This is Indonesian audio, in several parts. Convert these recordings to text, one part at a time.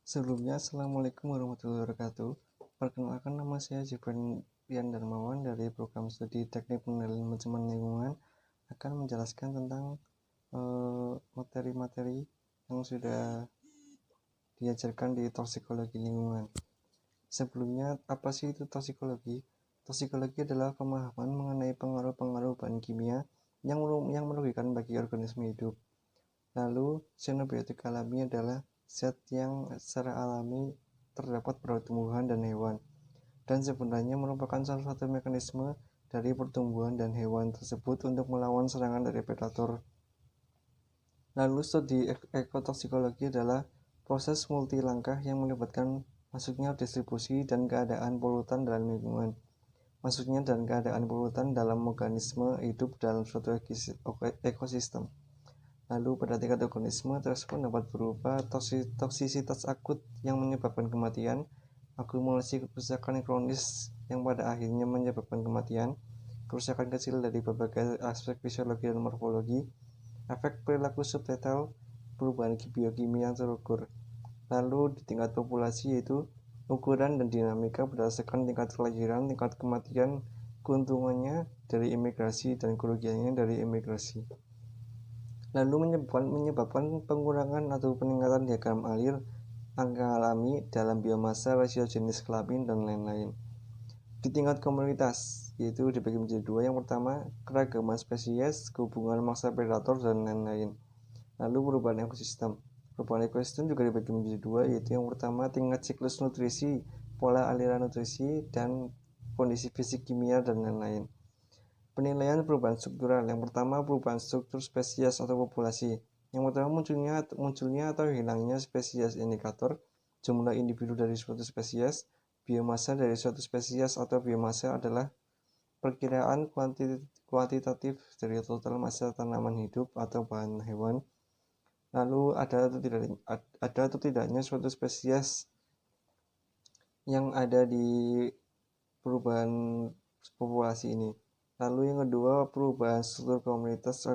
Sebelumnya, Assalamualaikum warahmatullahi wabarakatuh. Perkenalkan, nama saya Jibran Rian Darmawan dari program studi Teknik Pengendalian Manajemen Lingkungan akan menjelaskan tentang materi-materi yang sudah diajarkan di toksikologi lingkungan. Sebelumnya, apa sih itu toksikologi? Toksikologi adalah pemahaman mengenai pengaruh-pengaruh bahan kimia yang merugikan bagi organisme hidup. Lalu, xenobiotik alami adalah zat yang secara alami terdapat pada tumbuhan dan hewan, dan sebenarnya merupakan salah satu mekanisme dari pertumbuhan dan hewan tersebut untuk melawan serangan dari predator. Lalu, studi ekotoksikologi adalah proses multi langkah yang melibatkan masuknya distribusi dan keadaan polutan dalam lingkungan. Masuknya dan keadaan polutan dalam organisme hidup dalam suatu ekosistem. Lalu pada tingkat organisme tersebut dapat berupa toksisitas akut yang menyebabkan kematian, akumulasi kerusakan kronis yang pada akhirnya menyebabkan kematian, kerusakan kecil dari berbagai aspek fisiologi dan morfologi, efek perilaku subletal, perubahan biokimia yang terukur. Lalu di tingkat populasi yaitu ukuran dan dinamika berdasarkan tingkat kelahiran, tingkat kematian, keuntungannya dari imigrasi dan kerugiannya dari imigrasi. Lalu menyebabkan pengurangan atau peningkatan diagram alir, angka alami dalam biomasa, rasio jenis kelamin, dan lain-lain. Di tingkat komunitas, yaitu dibagi menjadi dua. Yang pertama, keragaman spesies, hubungan mangsa predator, dan lain-lain. Lalu perubahan ekosistem. Perubahan ekosistem juga dibagi menjadi dua, yaitu yang pertama tingkat siklus nutrisi, pola aliran nutrisi, dan kondisi fisik kimia, dan lain-lain. Penilaian perubahan struktural. Yang pertama, perubahan struktur spesies atau populasi. Yang pertama, munculnya atau hilangnya spesies indikator, jumlah individu dari suatu spesies. Biomasa dari suatu spesies atau biomasa adalah perkiraan kuantitatif dari total massa tanaman hidup atau bahan hewan. Lalu ada atau tidaknya suatu spesies yang ada di perubahan populasi ini. Lalu yang kedua, perubahan struktur komunitas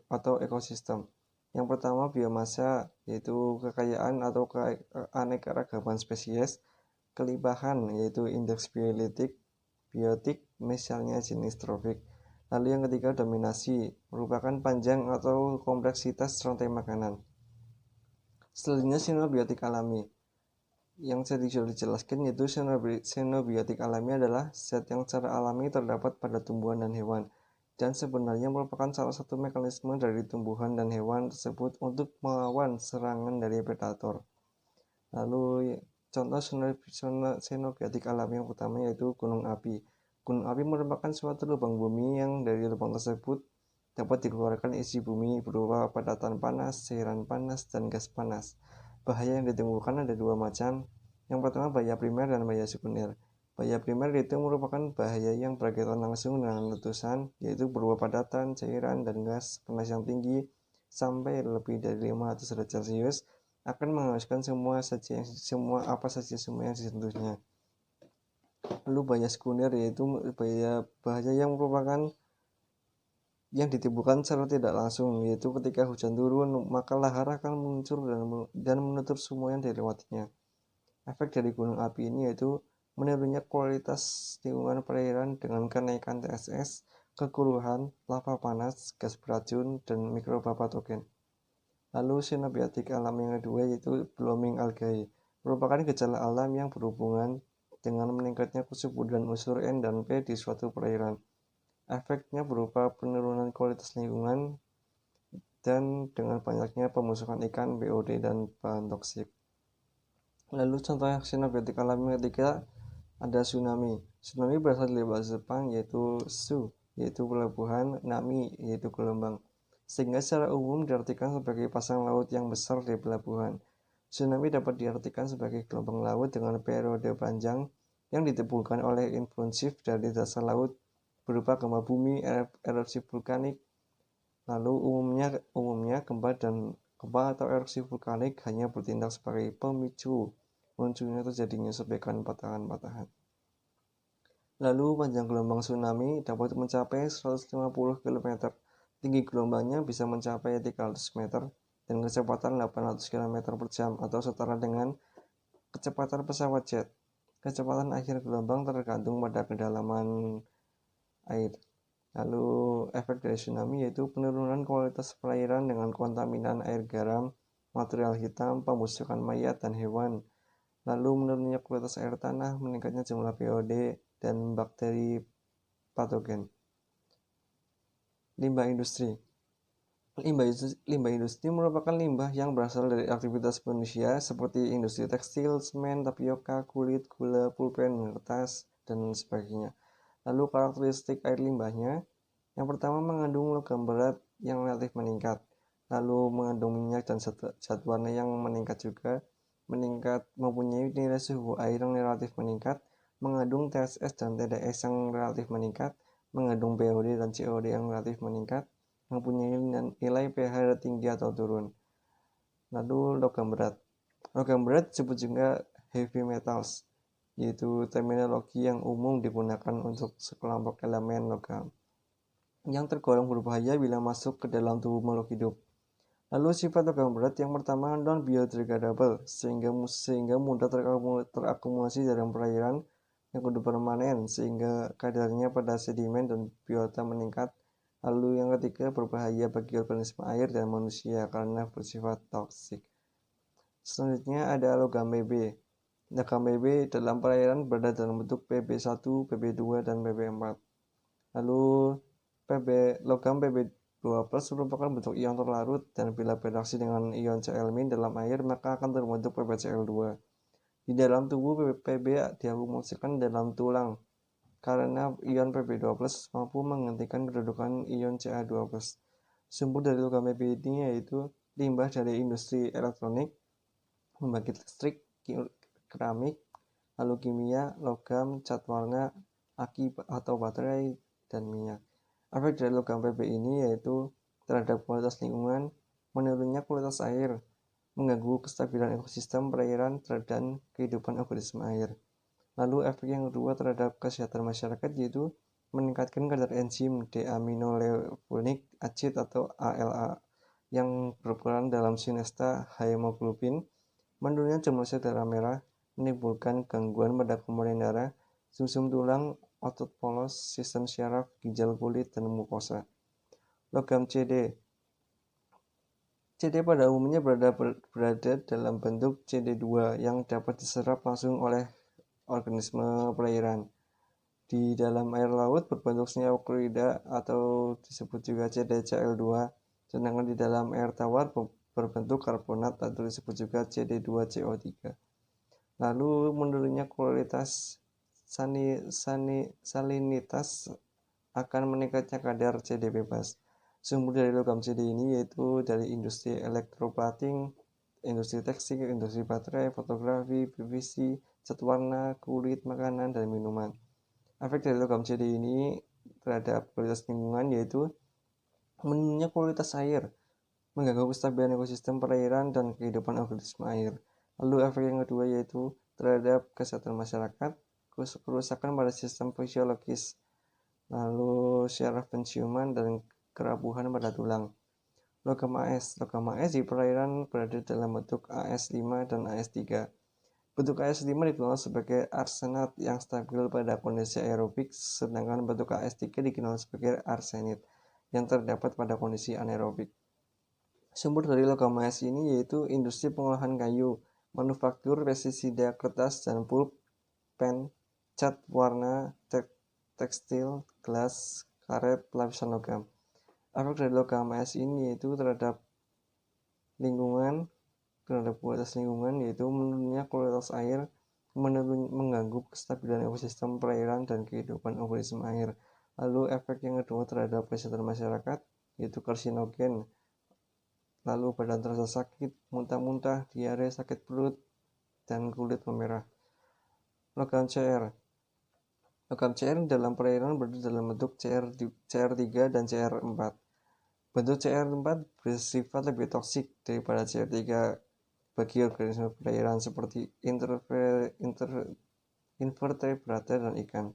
atau ekosistem. Yang pertama, biomasa, yaitu kekayaan atau keanekaragaman spesies. Kelimpahan, yaitu indeks biotik, misalnya jenis tropik. Lalu yang ketiga, dominasi, merupakan panjang atau kompleksitas rantai makanan. Selanjutnya, xenobiotik alami. Yang tadi sudah dijelaskan, yaitu xenobiotik alami adalah zat yang secara alami terdapat pada tumbuhan dan hewan, dan sebenarnya merupakan salah satu mekanisme dari tumbuhan dan hewan tersebut untuk melawan serangan dari predator. Lalu contoh xenobiotik alami yang pertama yaitu gunung api. Gunung api merupakan suatu lubang bumi yang dari lubang tersebut dapat dikeluarkan isi bumi berupa padatan panas, cairan panas, dan gas panas. Bahaya yang ditemukan ada dua macam. Yang pertama, bahaya primer dan bahaya sekunder. Bahaya primer itu merupakan bahaya yang berkaitan langsung dengan letusan, yaitu berupa padatan, cairan, dan gas panas yang tinggi sampai lebih dari 500 derajat Celcius akan menghanguskan semua yang disentuhnya. Lalu bahaya sekunder yaitu bahaya yang merupakan yang ditimbulkan secara tidak langsung, yaitu ketika hujan turun maka lahar akan meluncur dan menutup semua yang dilewatinya. Efek dari gunung api ini yaitu menurunnya kualitas lingkungan perairan dengan kenaikan TSS, kekeruhan, lava panas, gas beracun, dan mikroba patogen. Lalu xenobiotik alam yang kedua yaitu blooming algae, merupakan gejala alam yang berhubungan dengan meningkatnya kesuburan unsur N dan P di suatu perairan. Efeknya berupa penurunan kualitas lingkungan dan dengan banyaknya pemusuhan ikan, BOD, dan bahan toksik. Lalu contoh xenobiotik alam yang ketiga ada tsunami. Tsunami berasal dari bahasa Jepang yaitu su, yaitu pelabuhan, nami, yaitu gelombang, sehingga secara umum diartikan sebagai pasang laut yang besar di pelabuhan. Tsunami dapat diartikan sebagai gelombang laut dengan periode panjang yang ditimbulkan oleh impulsif dari dasar laut berupa gempa bumi, erupsi vulkanik. Lalu umumnya gempa atau erupsi vulkanik hanya bertindak sebagai pemicu munculnya terjadinya sebekan patahan-patahan. Lalu panjang gelombang tsunami dapat mencapai 150 km. Tinggi gelombangnya bisa mencapai 300 meter dan kecepatan 800 km per jam atau setara dengan Kecepatan pesawat jet. Kecepatan akhir gelombang tergantung pada kedalaman air. Lalu efek dari tsunami yaitu penurunan kualitas perairan dengan kontaminan air garam, material hitam, pembusukan mayat dan hewan. Lalu menurunnya kualitas air tanah, meningkatnya jumlah VOD dan bakteri patogen. Limbah industri. Limbah industri merupakan limbah yang berasal dari aktivitas manusia seperti industri tekstil, semen, tapioka, kulit, gula, pulpen, kertas, dan sebagainya. Lalu karakteristik air limbahnya, yang pertama mengandung logam berat yang relatif meningkat, lalu mengandung minyak dan zat warna yang meningkat juga, mempunyai nilai suhu air yang relatif meningkat, mengandung TSS dan TDS yang relatif meningkat, mengandung BOD dan COD yang relatif meningkat, mempunyai nilai pH tinggi atau turun. Lalu logam berat. Logam berat disebut juga heavy metals, yaitu terminologi yang umum digunakan untuk sekelompok elemen logam yang tergolong berbahaya bila masuk ke dalam tubuh makhluk hidup. Lalu sifat logam berat yang pertama non-biodegradable, sehingga mudah terakumulasi dalam perairan. Yang kedua permanen, sehingga kadarnya pada sedimen dan biota meningkat. Lalu yang ketiga berbahaya bagi organisme air dan manusia karena bersifat toksik. Selanjutnya ada logam Pb. Logam Pb dalam perairan berada dalam bentuk Pb1, Pb2, dan Pb4. Lalu logam Pb2+ merupakan bentuk ion terlarut dan bila bereaksi dengan ion Cl- dalam air maka akan terbentuk PbCl2. Di dalam tubuh Pb diakumulasikan dalam tulang karena ion Pb2+ mampu menggantikan kedudukan ion Ca2+. Sumber dari logam Pb ini yaitu limbah dari industri elektronik, pembangkit listrik, keramik, lalu kimia, logam, cat warna, aki atau baterai, dan minyak. Efek dari logam Pb ini yaitu terhadap kualitas lingkungan, menurunnya kualitas air, mengganggu kestabilan ekosistem perairan dan kehidupan organisme air. Lalu efek yang kedua terhadap kesehatan masyarakat yaitu meningkatkan kadar enzim deaminoleuconic acid atau ALA yang berperan dalam sinesta hemoglobin, menurunnya jumlah sel darah merah, menimbulkan gangguan pada komponen darah, sumsum tulang, otot polos, sistem syaraf, ginjal, kulit, dan mukosa. Logam Cd. Cd pada umumnya berada dalam bentuk Cd2 yang dapat diserap langsung oleh organisme perairan. Di dalam air laut berbentuk senyawa klorida atau disebut juga CdCl2, sedangkan di dalam air tawar berbentuk karbonat atau disebut juga CD2CO3. Lalu menurunnya kualitas salinitas akan meningkatnya kadar CD bebas. Sumber dari logam CD ini yaitu dari industri elektroplating, industri tekstil, industri baterai, fotografi, PVC, cat warna, kulit, makanan, dan minuman. Efek dari logam CD ini terhadap kualitas lingkungan yaitu menurunnya kualitas air, mengganggu kestabilan ekosistem perairan dan kehidupan organisme air. Lalu efek yang kedua yaitu terhadap kesehatan masyarakat, kerusakan pada sistem fisiologis, lalu syaraf penciuman dan kerapuhan pada tulang. Logam AS. Logam AS di perairan berada dalam bentuk AS5 dan AS3. Bentuk AS5 dikenal sebagai arsenat yang stabil pada kondisi aerobik, sedangkan bentuk AS3 dikenal sebagai arsenit yang terdapat pada kondisi anaerobik. Sumber dari logam AS ini yaitu industri pengolahan kayu, manufaktur, pestisida, kertas, dan pulp, pen, cat warna, tekstil, gelas, karet, lapisan logam. Efek dari logam AS ini yaitu terhadap kualitas lingkungan yaitu menurunnya kualitas air, mengganggu kestabilan ekosistem perairan dan kehidupan organisme air. Lalu efek yang kedua terhadap kesehatan masyarakat yaitu karsinogen, lalu badan terasa sakit, muntah-muntah, diare, sakit perut, dan kulit memerah. Logam Cr. Logam Cr dalam perairan berada dalam bentuk Cr3 dan Cr4. Bentuk Cr4 bersifat lebih toksik daripada Cr3 bagi organisme perairan seperti invertebrata dan ikan.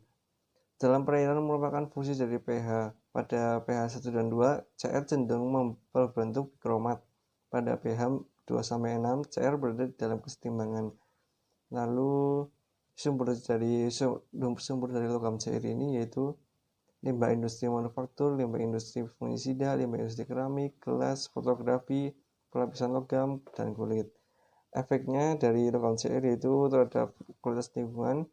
Dalam perairan merupakan fungsi dari pH. Pada pH 1 dan 2, Cr cenderung berbentuk kromat. Pada pH 2-6, Cr berada dalam kesetimbangan. Lalu sumber dari logam cair ini yaitu limbah industri manufaktur, limbah industri fungisida, limbah industri keramik, gelas, fotografi, pelapisan logam, dan kulit. Efeknya dari logam cair yaitu terhadap kualitas lingkungan,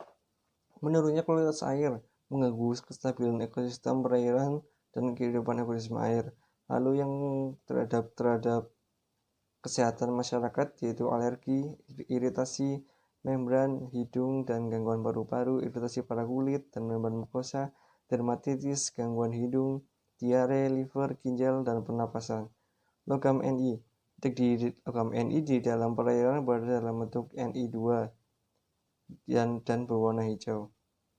menurunnya kualitas air, mengganggu kestabilan ekosistem perairan dan kehidupan ekosistem air. Lalu yang terhadap kesehatan masyarakat yaitu alergi, iritasi membran hidung dan gangguan paru-paru, iritasi pada kulit dan membran mukosa, dermatitis, gangguan hidung, diare, liver, ginjal, dan pernapasan. Logam Ni. Logam Ni di dalam perairan berada dalam bentuk Ni2 dan berwarna hijau.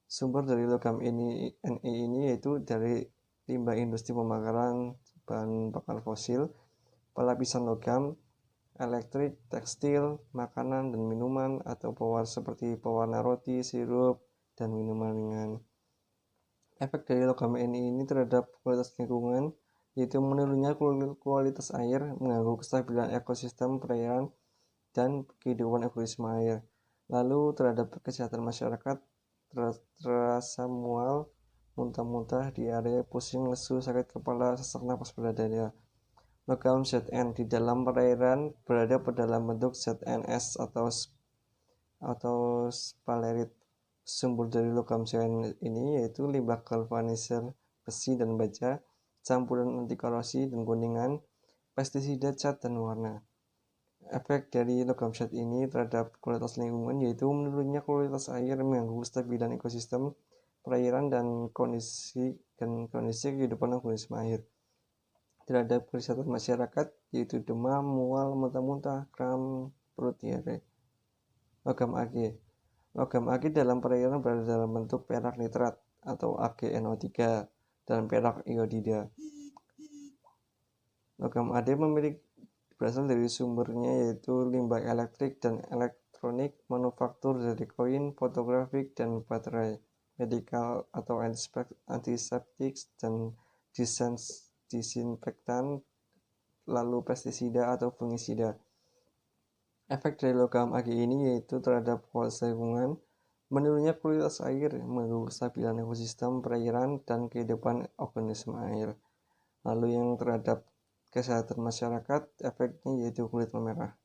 Sumber dari logam Ni ini yaitu dari limbah industri pembakaran bahan bakar fosil, pelapisan logam, elektrik, tekstil, makanan dan minuman, atau seperti pewarna roti, sirup, dan minuman ringan. Efek dari logam Ni ini terhadap kualitas lingkungan yaitu menurunnya kualitas air, mengganggu kestabilan ekosistem perairan dan kehidupan ekosistem air. Lalu terhadap kesehatan masyarakat, terasa mual, muntah-muntah, diare, pusing, lesu, sakit kepala, sesak napas pada dada. Logam Zn di dalam perairan berada pada dalam bentuk ZnS atau sphalerite. Sumber dari logam Zn ini yaitu limbah galvanizer besi dan baja, campuran anti korosi dan kuningan, pestisida, cat, dan warna. Efek dari logam zat ini terhadap kualitas lingkungan yaitu menurunnya kualitas air, mengganggu kestabilan ekosistem perairan dan kondisi kehidupan ekosistem air. Terhadap kesehatan masyarakat yaitu demam, mual, muntah-muntah, kram, perut, diare. Logam Ag. Logam Ag dalam perairan berada dalam bentuk perak nitrat atau AgNO3 dan perak iodida. Logam Ag berasal dari sumbernya yaitu limbah elektrik dan elektronik, manufaktur dari koin, fotografik, dan baterai, medikal atau antiseptik dan disinfektan, lalu pestisida atau fungisida. Efek dari logam Ag ini yaitu terhadap kualitas lingkungan, menurunnya kualitas air, mengganggu kestabilan ekosistem perairan dan kehidupan organisme air. Lalu yang terhadap kesehatan masyarakat, efeknya yaitu kulit memerah.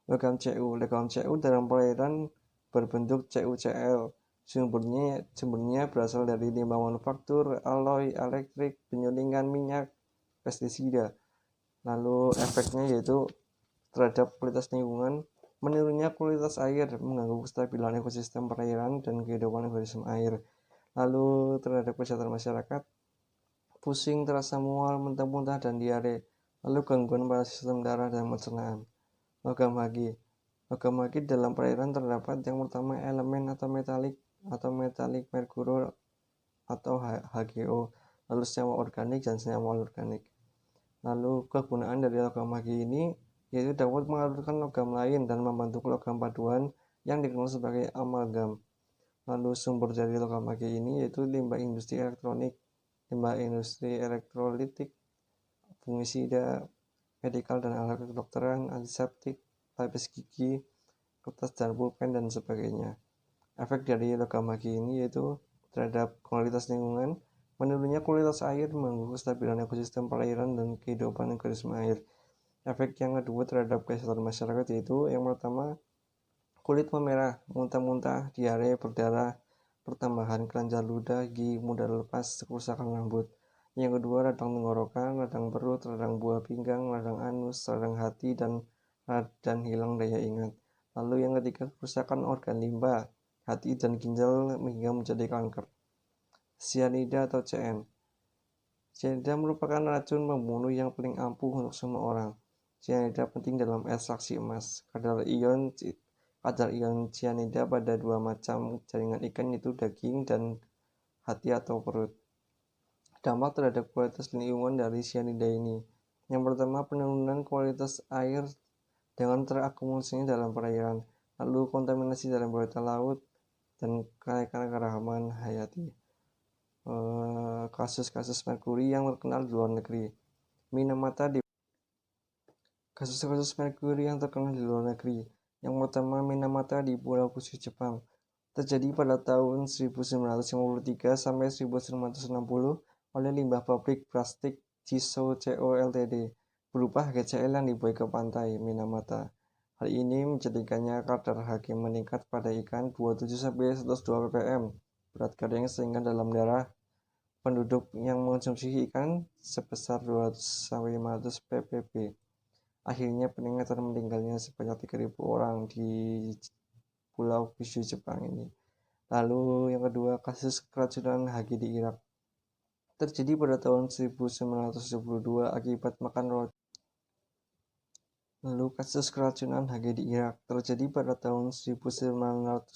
Logam Cu. Logam Cu dalam perairan berbentuk CuCl. Sumbernya berasal dari limbah manufaktur, alloy, elektrik, penyulingan minyak, pestisida. Lalu efeknya yaitu terhadap kualitas lingkungan, menurunnya kualitas air, mengganggu kestabilan ekosistem perairan dan kehidupan ekosistem air. Lalu terhadap kesehatan masyarakat, pusing, terasa mual, muntah-muntah, dan diare. Lalu gangguan pada sistem darah dan pencernaan. Logam Hg. Logam Hg dalam perairan terdapat yang pertama elemen atau metalik merkuro atau HgO, lalu senyawa organik dan senyawa organik. Lalu kegunaan dari logam Hg ini yaitu dapat mengalurkan logam lain dan membentuk logam paduan yang dikenal sebagai amalgam. Lalu sumber dari logam Hg ini yaitu limbah industri elektronik, limbah industri elektrolitik, fungisida, medikal dan alat kedokteran, antiseptik, pelapis gigi, kertas dan pulpen, dan sebagainya. Efek dari logam Hg ini yaitu terhadap kualitas lingkungan, menurunnya kualitas air, mengganggu kestabilan ekosistem perairan dan kehidupan ekosistem air. Efek yang kedua terhadap kesehatan masyarakat yaitu yang pertama kulit memerah, muntah-muntah, diare, berdarah, pertambahan kelenjar ludah, gigi mudah lepas, kerusakan rambut. Yang kedua radang tenggorokan, radang perut, radang buah pinggang, radang anus, radang hati, dan hilang daya ingat. Lalu yang ketiga kerusakan organ limpa, hati, dan ginjal hingga menjadi kanker. Cyanida atau CN. Cyanida merupakan racun pembunuh yang paling ampuh untuk semua orang. Cyanida penting dalam ekstraksi emas. Kadar ion cyanida pada dua macam jaringan ikan yaitu daging dan hati atau perut. Dampak terhadap kualitas lingkungan dari cyanida ini. Yang pertama, penurunan kualitas air dengan terakumulasinya dalam perairan, lalu kontaminasi dalam biota laut, dan kenaikan keragaman hayati. Kasus-kasus merkuri yang terkenal di luar negeri. Minamata di kasus-kasus merkuri yang terkenal di luar negeri. Yang pertama, Minamata di Pulau Kyushu, Jepang. Terjadi pada tahun 1953 sampai 1960 oleh limbah pabrik plastik Jiso Co Ltd berupa HCl yang dibuai ke pantai Minamata. Hal ini menjadikannya kadar Hg meningkat pada ikan 27-102 ppm berat kering, sehingga dalam darah penduduk yang mengonsumsi ikan sebesar 200-500 ppb. Akhirnya peningkatan meninggalnya sebanyak 3.000 orang di Pulau Kyushu, Jepang ini. Lalu yang kedua, kasus keracunan Hg di Irak. Terjadi pada tahun 1972 akibat makan roti. Lalu kasus keracunan Hg di Irak terjadi pada tahun 1972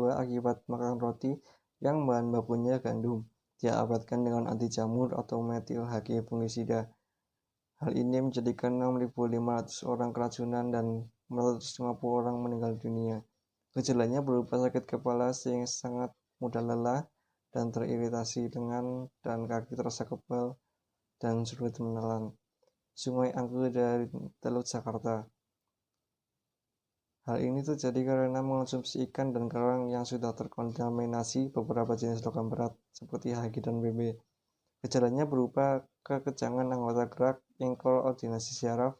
akibat makan roti yang bahan bakunya gandum, diawetkan dengan anti jamur atau metil Hg fungisida. Hal ini menjadikan 6.500 orang keracunan dan 450 orang meninggal dunia. Gejalanya berupa sakit kepala yang sangat mudah lelah dan teriritasi dengan dan kaki terasa kebal dan sulit menelan. Sungai Angke dari Teluk Jakarta. Hal ini terjadi karena mengonsumsi ikan dan kerang yang sudah terkontaminasi beberapa jenis logam berat seperti Hg dan Bb. Gejalanya berupa kekejangan anggota gerak, inkoordinasi syaraf,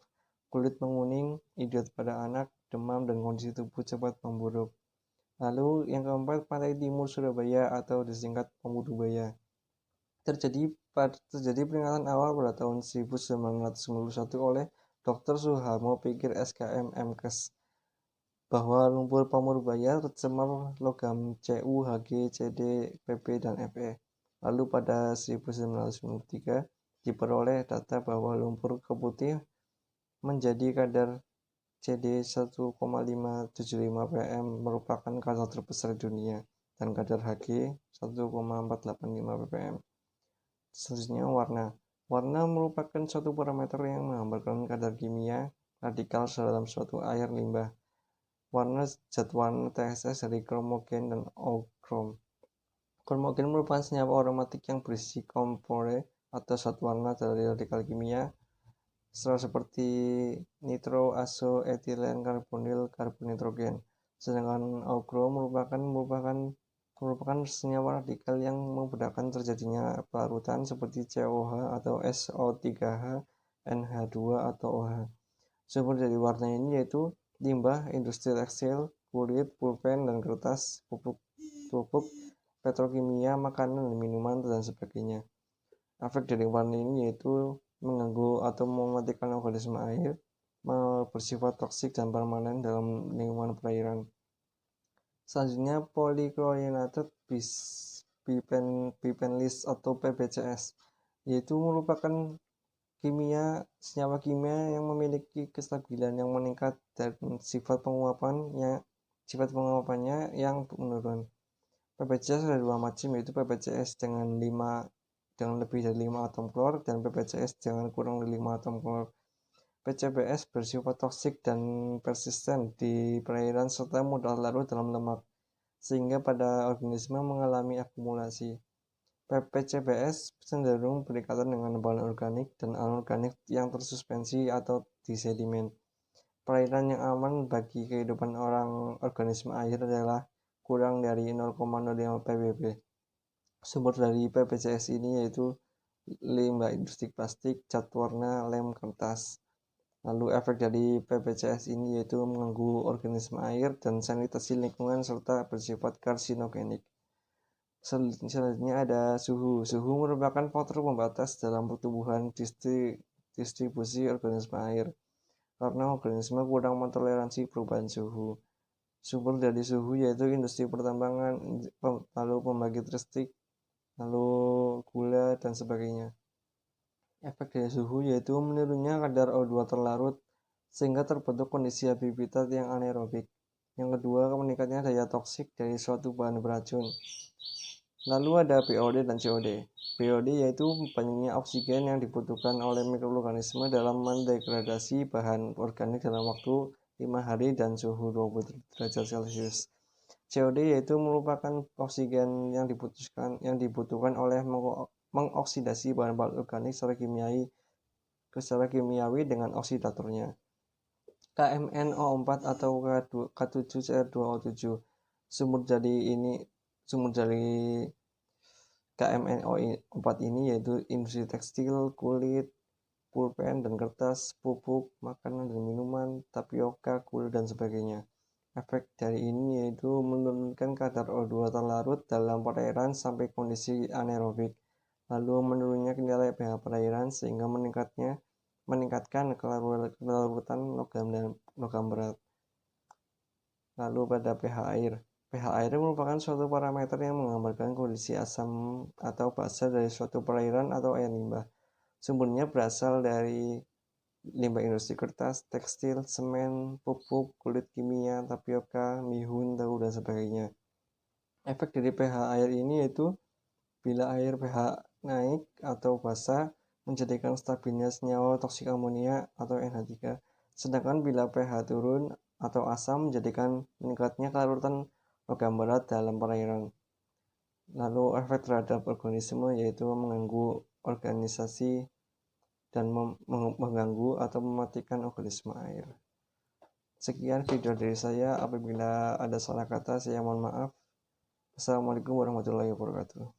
kulit menguning, idiot pada anak, demam, dan kondisi tubuh cepat memburuk. Lalu yang keempat, Pantai Timur Surabaya atau disingkat Pemudubaya. Terjadi peringatan awal pada tahun 1991 oleh Dr. Suharmo Pikir SKM MKes bahwa lumpur Pemudubaya tercemar logam Cu, Hg, Cd, Pp, dan Fe. Lalu pada 1993 diperoleh data bahwa lumpur keputih menjadi kadar Cd 1,575 pm merupakan kadar terbesar di dunia, dan kadar Hg 1,485 ppm. Selanjutnya, warna. Warna merupakan suatu parameter yang menggambarkan kadar kimia radikal dalam suatu air limbah. Warna zat warna TSS dari kromogen dan ochrom. Kromogen merupakan senyawa aromatik yang berisi kompore atau zat warna dari radikal kimia seperti nitro, azo, etilen, karbonil, karbon nitrogen. Sedangkan ochrom merupakan senyawa radikal yang memudahkan terjadinya pelarutan seperti COH atau SO3H, NH2 atau OH. Sumber dari warna ini yaitu limbah industri tekstil, kulit, pulpen dan kertas, pupuk petrokimia, makanan dan minuman, dan sebagainya. Efek dari warna ini yaitu mengganggu atau mematikan organisme air, bersifat toksik dan permanen dalam lingkungan perairan. Selanjutnya, polychlorinated bipenlis atau PBCS, yaitu merupakan senyawa kimia yang memiliki kestabilan yang meningkat dan sifat penguapannya yang menurun. PBCS ada dua macam, yaitu PBCS dengan lebih dari 5 atom klor dan PBCS dengan kurang dari 5 atom klor. PCBS bersifat toksik dan persisten di perairan serta mudah larut dalam lemak, sehingga pada organisme mengalami akumulasi. PCBS cenderung berikatan dengan bahan organik dan anorganik yang tersuspensi atau di sedimen. Perairan yang aman bagi kehidupan organisme air adalah kurang dari 0,05 ppb. Sumber dari PBCS ini yaitu limbah industri plastik, cat warna, lem, kertas. Lalu efek dari PBCS ini yaitu mengganggu organisme air dan sanitasi lingkungan serta bersifat karsinogenik. Selanjutnya ada suhu. Suhu merupakan faktor pembatas dalam pertumbuhan distribusi organisme air, karena organisme kurang mentoleransi perubahan suhu. Sumber dari suhu yaitu industri pertambangan, lalu pembangkit listrik, lalu gula, dan sebagainya. Efek dari suhu yaitu menurunnya kadar O2 terlarut sehingga terbentuk kondisi habitat yang anaerobik. Yang kedua, meningkatnya daya toksik dari suatu bahan beracun. Lalu ada BOD dan COD. BOD yaitu banyaknya oksigen yang dibutuhkan oleh mikroorganisme dalam mendegradasi bahan organik dalam waktu 5 hari dan suhu 20 derajat Celcius. COD yaitu merupakan oksigen yang dibutuhkan oleh mengoksidasi bahan organik secara kimiawi dengan oksidatornya. KMNO4 atau K7CR2O7. Sumber dari KMNO4 ini yaitu industri tekstil, kulit, pulpen dan kertas, pupuk, makanan dan minuman, tapioka, kulit dan sebagainya. Efek dari ini yaitu menurunkan kadar O2 terlarut dalam perairan sampai kondisi anaerobik, lalu menurunnya nilai pH perairan sehingga meningkatkan kelarutan logam berat. Lalu pada pH air. pH air merupakan suatu parameter yang menggambarkan kondisi asam atau basa dari suatu perairan atau air limbah. Sumbernya berasal dari limbah industri kertas, tekstil, semen, pupuk, kulit kimia, tapioka, mihun, tahu, dan sebagainya. Efek dari pH air ini yaitu bila air pH naik atau basa menjadikan stabilnya senyawa toksik amonia atau NH3, sedangkan bila pH turun atau asam menjadikan meningkatnya kelarutan logam berat dalam perairan. Lalu efek terhadap organisme yaitu mengganggu organisasi dan mengganggu atau mematikan organisme air. Sekian video dari saya. Apabila ada salah kata, saya mohon maaf. Assalamualaikum warahmatullahi wabarakatuh.